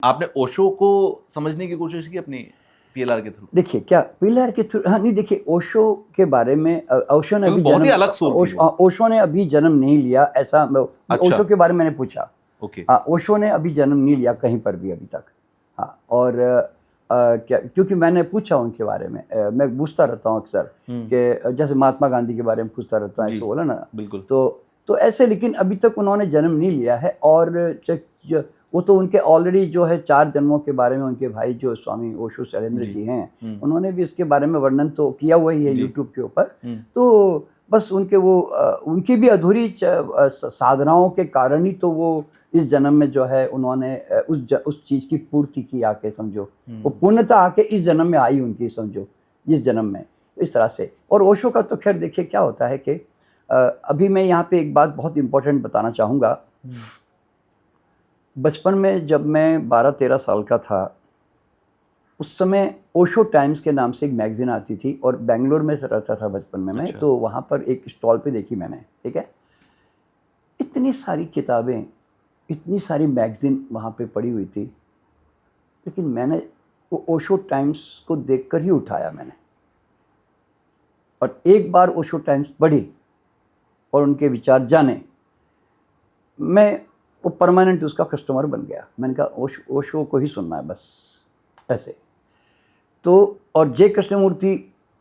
आपने ओशो को समझने की कोशिश की अपनी पीएलआर के थ्रू? देखिए क्या पीएलआर के थ्रू, हाँ नहीं, देखिए ओशो के बारे में ओशो ने क्योंकि अभी बहुत ही जन्म अलग सोल थी वो। ओशो ने अभी जन्म नहीं लिया, ऐसा अच्छा। ओशो के बारे में मैंने पूछा। ओके। हाँ, ओशो ने अभी जन्म नहीं लिया कहीं पर भी अभी तक। हाँ, और क्या, क्योंकि मैंने पूछा उनके बारे में, मैं पूछता रहता हूँ अक्सर कि जैसे महात्मा गांधी के बारे में पूछता रहता हूँ, ऐसे बोला ना। बिल्कुल। तो ऐसे, लेकिन अभी तक उन्होंने जन्म नहीं लिया है। और वो तो उनके ऑलरेडी जो है 4 जन्मों के बारे में उनके भाई जो स्वामी ओशो शैलेंद्र जी हैं, उन्होंने भी इसके बारे में वर्णन तो किया हुआ ही है यूट्यूब के ऊपर। तो बस उनके वो उनकी भी अधूरी साधनाओं के कारण ही तो वो इस जन्म में जो है उन्होंने उस चीज़ की पूर्ति की, आके समझो वो पूर्णता आके इस जन्म में आई उनकी, समझो इस जन्म में इस तरह से। और ओशो का तो खैर देखिए क्या होता है कि अभी मैं यहाँ पे एक बात बहुत इम्पोर्टेंट बताना चाहूँगा। बचपन में जब मैं 12-13 साल का था, उस समय ओशो टाइम्स के नाम से एक मैगज़ीन आती थी और बेंगलोर में रहता था बचपन में मैं। तो वहाँ पर एक स्टॉल पे देखी मैंने, ठीक है, इतनी सारी किताबें, इतनी सारी मैगज़ीन वहाँ पे पड़ी हुई थी, लेकिन मैंने वो ओशो टाइम्स को देखकर ही उठाया मैंने। और एक बार ओशो टाइम्स पढ़ी और उनके विचार जाने, मैं वो परमानेंट उसका कस्टमर बन गया। मैंने कहा ओशो को ही सुनना है बस, ऐसे। तो और जे कृष्णमूर्ति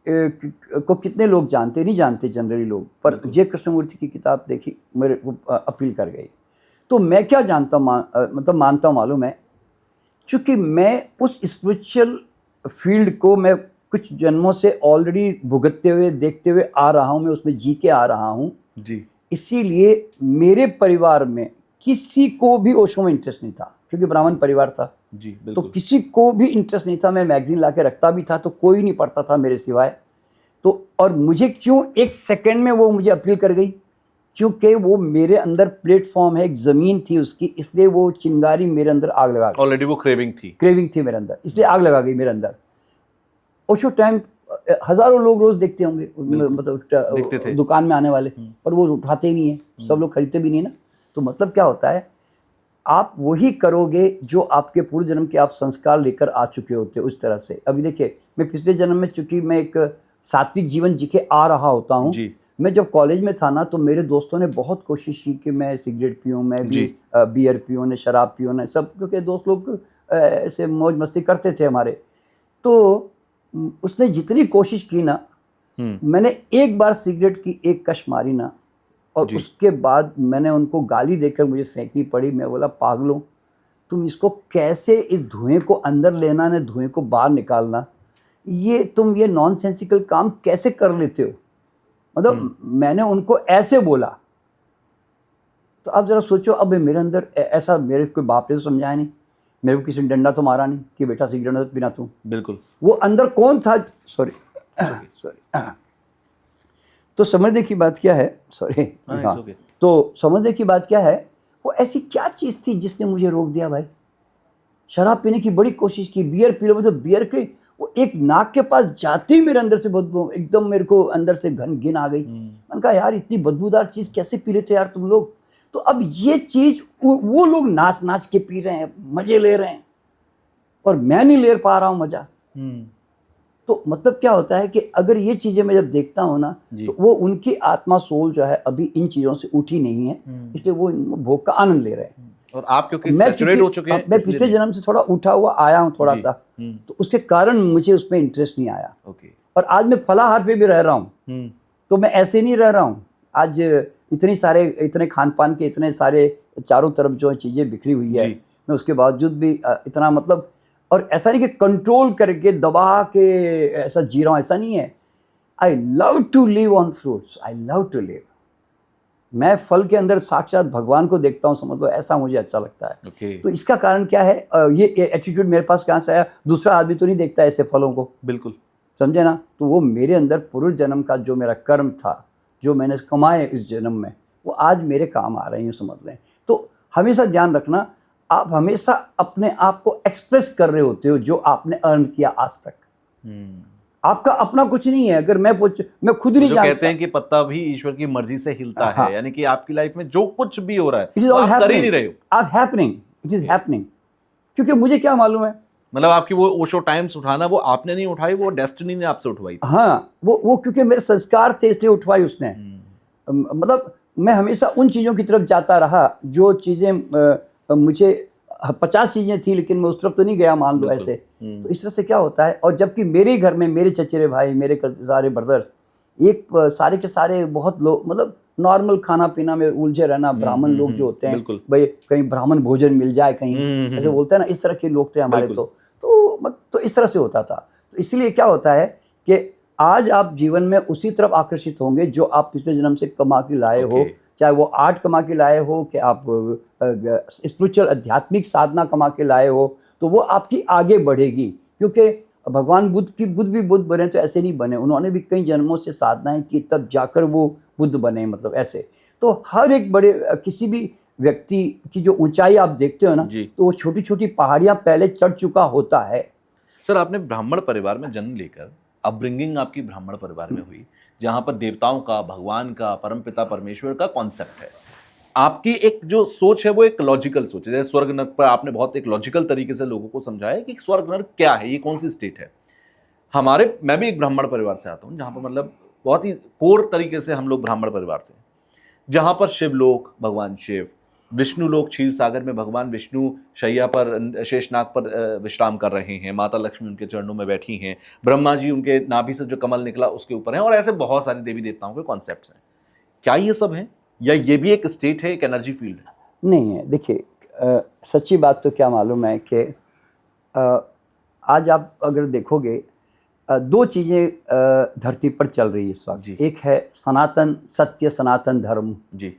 को कितने लोग जानते, नहीं जानते जनरली लोग, पर जे कृष्णमूर्ति की किताब देखी, मेरे को अपील कर गई। तो मैं क्या जानता हूँ, मतलब मानता हूँ, मालूम है, चूँकि मैं उस स्पिरिचुअल फील्ड को मैं कुछ जन्मों से ऑलरेडी भुगतते हुए देखते हुए आ रहा हूँ, मैं उसमें जी के आ रहा हूँ जी। इसीलिए मेरे परिवार में किसी को भी ओशो में इंटरेस्ट नहीं था, क्योंकि ब्राह्मण परिवार था जी, तो बिल्कुल। किसी को भी इंटरेस्ट नहीं था। मैं मैगजीन ला के रखता भी था तो कोई नहीं पढ़ता था मेरे सिवाय। तो और मुझे क्यों एक सेकंड में वो मुझे अपील कर गई, क्योंकि वो मेरे अंदर प्लेटफॉर्म है, एक ज़मीन थी उसकी, इसलिए वो चिंगारी मेरे अंदर आग लगा गई। ऑलरेडी वो क्रेविंग थी मेरे अंदर, इसलिए आग लगा गई मेरे अंदर। ओशो टाइम हज़ारों लोग रोज़ देखते होंगे, मतलब दुकान में आने वाले, पर वो उठाते ही नहीं है, सब लोग खरीदते भी नहीं ना। तो मतलब क्या होता है, आप वही करोगे जो आपके पूर्व जन्म के आप संस्कार लेकर आ चुके होते हो, उस तरह से। अभी देखिए, मैं पिछले जन्म में, चूँकि मैं एक सात्विक जीवन जी के आ रहा होता हूँ, मैं जब कॉलेज में था ना, तो मेरे दोस्तों ने बहुत कोशिश की कि मैं सिगरेट पीऊँ, मैं भी बियर पीऊँ, ने शराब पीऊँ, ने सब, क्योंकि दोस्त लोग ऐसे मौज मस्ती करते थे हमारे। तो उसने जितनी कोशिश की ना, मैंने एक बार सिगरेट की एक कश मारी ना, और उसके बाद मैंने उनको गाली देकर मुझे फेंकनी पड़ी। मैं बोला, पागलों, तुम इसको कैसे, इस धुएं को अंदर लेना, ने धुएं को बाहर निकालना, ये तुम ये नॉनसेंसिकल काम कैसे कर लेते हो? मतलब मैंने उनको ऐसे बोला। तो अब जरा सोचो, अब मेरे अंदर ऐसा, मेरे कोई बाप ने तो समझाया नहीं, मेरे को किसी ने डंडा तो मारा नहीं कि बेटा सिगरेट मत पीना तू। बिल्कुल। वो अंदर कौन था? सॉरी। तो समझने की बात क्या है, सॉरी, हाँ, तो समझने की बात क्या है, वो ऐसी क्या चीज़ थी जिसने मुझे रोक दिया भाई? शराब पीने की बड़ी कोशिश की, बियर पी लो, तो बियर के वो एक नाक के पास जाते ही मेरे अंदर से बदबू, एकदम मेरे को अंदर से घिन आ गई। मैंने कहा, यार इतनी बदबूदार चीज़ कैसे पी लेते हो यार तुम लोग? तो अब ये चीज़ वो लोग नाच नाच के पी रहे हैं, मज़े ले रहे हैं, और मैं नहीं ले पा रहा हूँ मज़ा। तो मतलब क्या होता है कि अगर ये चीज़ें मैं जब देखता हूँ ना, तो वो उनकी आत्मा, सोल जो है अभी इन चीज़ों से उठी नहीं है, इसलिए वो भोग का आनंद ले रहे हैं। और आप क्योंकि सैचुरेट हो चुके हैं, मैं पिछले जन्म से थोड़ा उठा हुआ आया हूँ थोड़ा सा, तो उसके कारण मुझे उसमें इंटरेस्ट नहीं आया। और आज मैं फलाहार पे भी रह रहा हूँ, तो मैं ऐसे नहीं रह रहा हूँ। आज इतने खान पान के इतने सारे चारों तरफ जो चीज़ें बिखरी हुई है, मैं उसके बावजूद भी इतना, मतलब, और ऐसा नहीं कि कंट्रोल करके दबा के ऐसा जी रहा हूँ, ऐसा नहीं है। I love to live on fruits, I love to live. मैं फल के अंदर साक्षात भगवान को देखता हूँ, समझ लो, ऐसा मुझे अच्छा लगता है। तो इसका कारण क्या है, ये एटीट्यूड मेरे पास कहाँ से आया? दूसरा आदमी तो नहीं देखता ऐसे फलों को, बिल्कुल, समझे ना? तो वो मेरे अंदर पूर्व जन्म का जो मेरा कर्म था, जो मैंने कमाए इस जन्म में, वो आज मेरे काम आ रहे हैं, समझ लें। तो हमेशा ध्यान रखना, आप हमेशा अपने आप को एक्सप्रेस कर रहे होते हो जो आपने अर्न किया आज तक। आपका अपना कुछ नहीं है। अगर मैं खुद नहीं जानता, कहते हैं कि पत्ता भी ईश्वर की मर्जी से हिलता है, यानी कि आपकी लाइफ में जो कुछ भी हो रहा है, आप कर ही नहीं रहे हो। आप हैपनिंग, इट इज हैपनिंग, क्योंकि मुझे क्या मालूम है, मतलब आपकी वो ओशो टाइम्स उठाना वो आपने नहीं उठाई, वो डेस्टिनी ने आपसे उठवाई थी। हाँ, वो क्योंकि मेरे संस्कार थे इसलिए उठवाई उसने। मतलब मैं हमेशा उन चीज़ों की तरफ जाता रहा जो चीज़ें मुझे 50 चीज़ें थी, लेकिन मैं उस तरफ तो नहीं गया, मान लो ऐसे। तो इस तरह से क्या होता है, और जबकि मेरे ही घर में मेरे चचेरे भाई, मेरे सारे ब्रदर्स, एक सारे के सारे बहुत लोग, मतलब नॉर्मल खाना पीना में उलझे रहना, ब्राह्मण लोग जो होते हैं, भाई कहीं ब्राह्मण भोजन मिल जाए कहीं, ऐसे बोलते हैं ना, इस तरह के लोग थे हमारे। तो इस तरह से होता था। तो इसलिए क्या होता है कि आज आप जीवन में उसी तरफ आकर्षित होंगे जो आप पिछले जन्म से कमा के लाए हो, चाहे वो आर्ट कमा के लाए हो, कि आप स्पिरिचुअल आध्यात्मिक साधना कमा के लाए हो, तो वो आपकी आगे बढ़ेगी। क्योंकि भगवान बुद्ध भी बुद्ध बने तो ऐसे नहीं बने, उन्होंने भी कई जन्मों से साधनाएं की, तब जाकर वो बुद्ध बने, मतलब ऐसे। तो हर एक बड़े किसी भी व्यक्ति की जो ऊंचाई आप देखते हो ना, तो वो छोटी छोटी पहाड़ियां पहले चढ़ चुका होता है। सर, आपने ब्राह्मण परिवार में जन्म लेकर अपब्रिंगिंग आपकी ब्राह्मण परिवार में हुई, जहां पर देवताओं का, भगवान का, परमपिता परमेश्वर का कॉन्सेप्ट है। आपकी एक जो सोच है वो एक लॉजिकल सोच है। जैसे स्वर्ग नरक पर आपने बहुत एक लॉजिकल तरीके से लोगों को समझाया कि स्वर्ग नरक क्या है, ये कौन सी स्टेट है। मैं भी एक ब्राह्मण परिवार से आता हूँ, जहां पर मतलब बहुत ही कोर तरीके से हम लोग ब्राह्मण परिवार से, जहां पर शिवलोक भगवान शिव, विष्णु लोक क्षीर सागर में भगवान विष्णु शैया पर, शेषनाग पर विश्राम कर रहे हैं, माता लक्ष्मी उनके चरणों में बैठी हैं, ब्रह्मा जी उनके नाभि से जो कमल निकला उसके ऊपर हैं, और ऐसे बहुत सारे देवी देवताओं के कॉन्सेप्ट्स हैं। क्या ये सब है, या ये भी एक स्टेट है, एक एनर्जी फील्ड है? नहीं है। देखिए, सच्ची बात तो क्या मालूम है कि आज आप अगर देखोगे, दो चीज़ें धरती पर चल रही है इस वक्त। एक है सनातन सत्य, सनातन धर्म जी,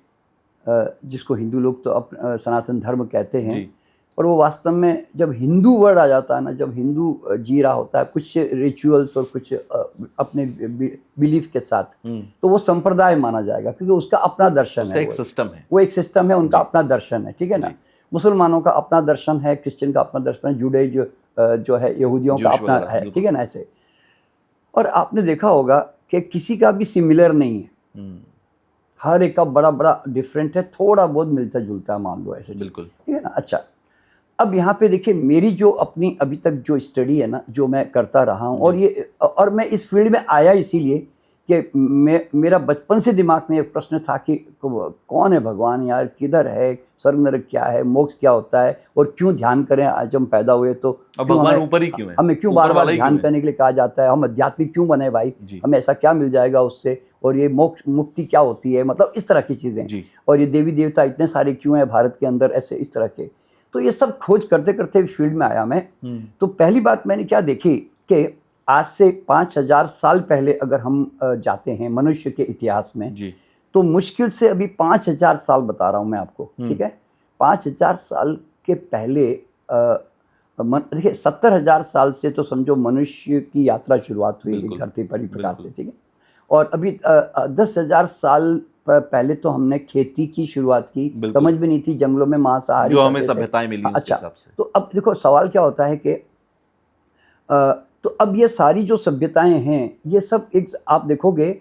जिसको हिंदू लोग तो सनातन धर्म कहते हैं, और वो वास्तव में जब हिंदू वर्ड आ जाता है ना, जब हिंदू जी रहा होता है कुछ रिचुअल्स और कुछ अपने बिलीफ के साथ, तो वो संप्रदाय माना जाएगा, क्योंकि उसका अपना दर्शन है, एक सिस्टम है, वो एक सिस्टम है, उनका अपना दर्शन है, ठीक है ना। मुसलमानों का अपना दर्शन है, क्रिश्चियन का अपना दर्शन है, जुडाइज जो है यहूदियों का अपना है, ठीक है ना, ऐसे। और आपने देखा होगा कि किसी का भी सिमिलर नहीं है, हर एक का बड़ा बड़ा डिफरेंट है, थोड़ा बहुत मिलता जुलता है, मान लो ऐसे, बिल्कुल, ठीक है ना। अच्छा, अब यहाँ पे देखिए, मेरी जो अपनी अभी तक जो स्टडी है ना, जो मैं करता रहा हूँ, और मैं इस फील्ड में आया इसीलिए कि मेरा बचपन से दिमाग में एक प्रश्न था कि कौन है भगवान यार, किधर है, स्वर्ग नरक क्या है, मोक्ष क्या होता है, और क्यों ध्यान करें, आज हम पैदा हुए तो भगवान ऊपर ही क्यों है, हमें क्यों बार बार ध्यान करने के लिए कहा जाता है, हम आध्यात्मिक क्यों बने भाई, हमें ऐसा क्या मिल जाएगा उससे, और ये मोक्ष मुक्ति क्या होती है, मतलब इस तरह की चीज़ें, और ये देवी देवता इतने सारे क्यों हैं भारत के अंदर, ऐसे इस तरह के। तो ये सब खोज करते करते फील्ड में आया मैं। तो पहली बात मैंने क्या देखी कि आज से 5000 साल पहले अगर हम जाते हैं मनुष्य के इतिहास में, तो मुश्किल से अभी 5000 साल बता रहा हूँ मैं आपको, ठीक है। 5000 साल के पहले देखिए 70,000 साल से तो समझो मनुष्य की यात्रा शुरुआत हुई धरती पर, प्रकार से, ठीक है। और अभी 10,000 साल पहले तो हमने खेती की शुरुआत की, समझ भी नहीं थी, जंगलों में मांसाहारी जो हमें सभ्यताएं मिली। अच्छा, तो अब देखो सवाल क्या होता है कि तो अब ये सारी जो सभ्यताएं हैं, ये सब एक, आप देखोगे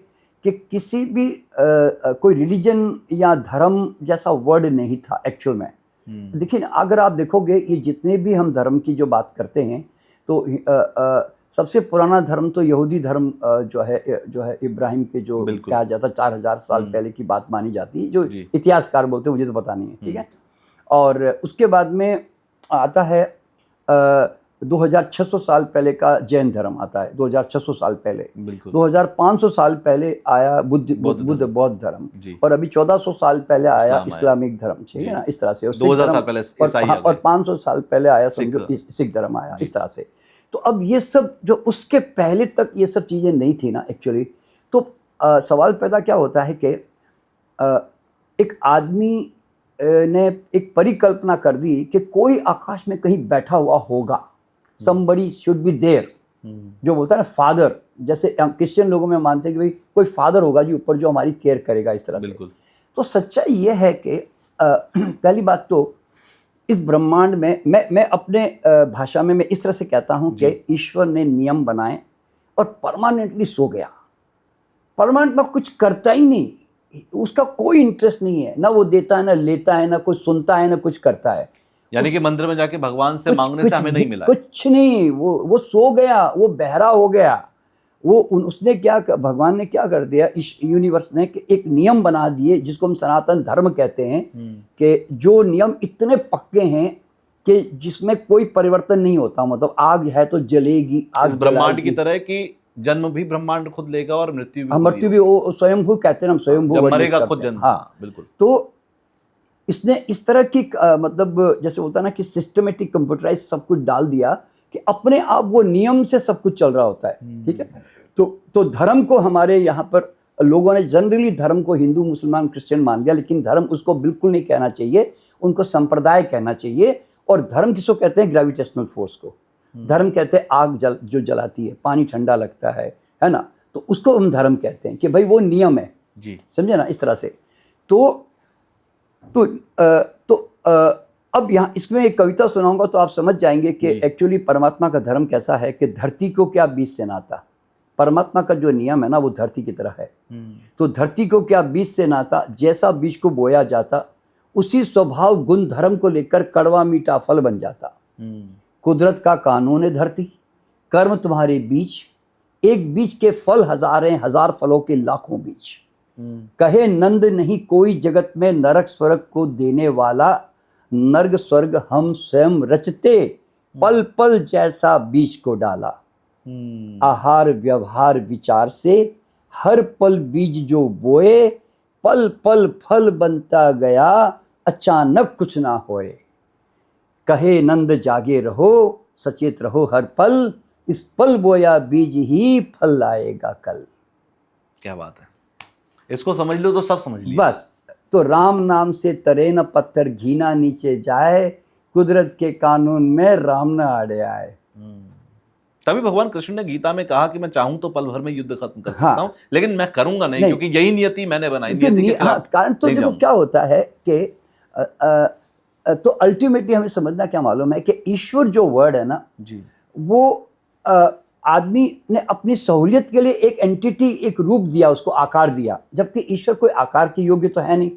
कि किसी भी कोई रिलीजन या धर्म जैसा वर्ड नहीं था एक्चुअल में। देखिए, अगर आप देखोगे ये जितने भी हम धर्म की जो बात करते हैं, तो सबसे पुराना धर्म तो यहूदी धर्म जो है इब्राहिम के जो कहा जाता, 4000 साल पहले की बात मानी जाती है, जो इतिहासकार बोलते हैं, मुझे तो पता नहीं है, ठीक है। और उसके बाद में आता है 2600 साल पहले का जैन धर्म आता है, 2600 साल पहले। 2500 साल पहले आया बौद्ध धर्म, और अभी 1400 साल पहले आया इस्लामिक धर्म, ठीक है ना, इस तरह से। 2000 साल पहले और 500 साल पहले आया समझो सिख धर्म आया, इस तरह से। तो अब ये सब जो उसके पहले तक ये सब चीज़ें नहीं थी ना एक्चुअली, तो सवाल पैदा क्या होता है कि एक आदमी ने एक परिकल्पना कर दी कि कोई आकाश में कहीं बैठा हुआ होगा, somebody should be there, जो बोलता है ना फादर, जैसे क्रिश्चियन लोगों में मानते हैं कि भाई कोई फादर होगा जी ऊपर जो हमारी केयर करेगा, इस तरह से। तो सच्चाई ये है कि पहली बात तो इस ब्रह्मांड में मैं अपने भाषा में मैं इस तरह से कहता हूँ कि ईश्वर ने नियम बनाए और परमानेंटली सो गया, परमानेंट में कुछ करता ही नहीं, उसका कोई इंटरेस्ट नहीं है, ना वो देता है, ना लेता है, ना कुछ सुनता है, ना कुछ करता है। यानी कि मंदिर में जाके भगवान से मांगने से हमें नहीं मिला है। कुछ नहीं, वो सो गया, वो बहरा हो गया। उसने क्या, भगवान ने क्या कर दिया, इस यूनिवर्स ने, कि एक नियम बना दिए जिसको हम सनातन धर्म कहते हैं, कि जो नियम इतने पक्के हैं कि जिसमें कोई परिवर्तन नहीं होता। मतलब आग है तो जलेगी, आग ब्रह्मांड की तरह कि जन्म भी ब्रह्मांड खुद लेगा और मृत्यु भी मृत्यु भी वो स्वयंभू कहते हैं, हम स्वयंभू जब मरेगा खुद जन्म। हाँ बिल्कुल। तो इसने इस तरह की मतलब जैसे होता है ना कि सिस्टमेटिक कंप्यूटराइज सब कुछ डाल दिया कि अपने आप वो नियम से सब कुछ चल रहा होता है। ठीक है। तो धर्म को हमारे यहाँ पर लोगों ने जनरली धर्म को हिंदू मुसलमान क्रिश्चियन मान लिया, लेकिन धर्म उसको बिल्कुल नहीं कहना चाहिए, उनको संप्रदाय कहना चाहिए। और धर्म किसको कहते हैं? ग्रेविटेशनल फोर्स को। धर्म कहते हैं आग जो जलाती है, पानी ठंडा लगता है ना, तो उसको हम धर्म कहते हैं कि भाई वो नियम है जी, समझे ना, इस तरह से। तो अब यहाँ इसमें एक कविता सुनाऊंगा तो आप समझ जाएंगे कि एक्चुअली परमात्मा का धर्म कैसा है, कि धरती को क्या बीज से नाता। परमात्मा का जो नियम है ना वो धरती की तरह है। तो धरती को क्या बीज से नाता, जैसा बीज को बोया जाता उसी स्वभाव गुण धर्म को लेकर कड़वा मीठा फल बन जाता। कुदरत का कानून है धरती, कर्म तुम्हारे बीज, एक बीज के फल हजारें हजार फलों के लाखों बीज। कहे नंद नहीं कोई जगत में नरक स्वर्ग को देने वाला, नर्ग स्वर्ग हम स्वयं रचते, पल पल जैसा बीज को डाला। आहार व्यवहार विचार से हर पल बीज जो बोए, पल पल फल बनता गया, अचानक कुछ ना होए। कहे नंद जागे रहो, सचेत रहो हर पल, इस पल बोया बीज ही फल लाएगा कल। क्या बात है, इसको समझ लो तो सब समझ लिया बस। तो राम नाम से तरे न पत्थर, घीना नीचे जाए, कुदरत के कानून में राम न आड़े आए। तभी भगवान कृष्ण ने गीता में कहा कि मैं चाहूं तो पल भर में युद्ध खत्म कर सकता हूं, लेकिन मैं करूंगा नहीं, क्योंकि यही नियति मैंने बनाई। कारण तो देखो क्या होता है कि तो अल्टीमेटली हमें समझना क्या मालूम है कि ईश्वर जो वर्ड है ना जी, वो आदमी ने अपनी सहूलियत के लिए एक एंटिटी, एक रूप दिया, उसको आकार दिया, जबकि ईश्वर कोई आकार के योग्य तो है नहीं।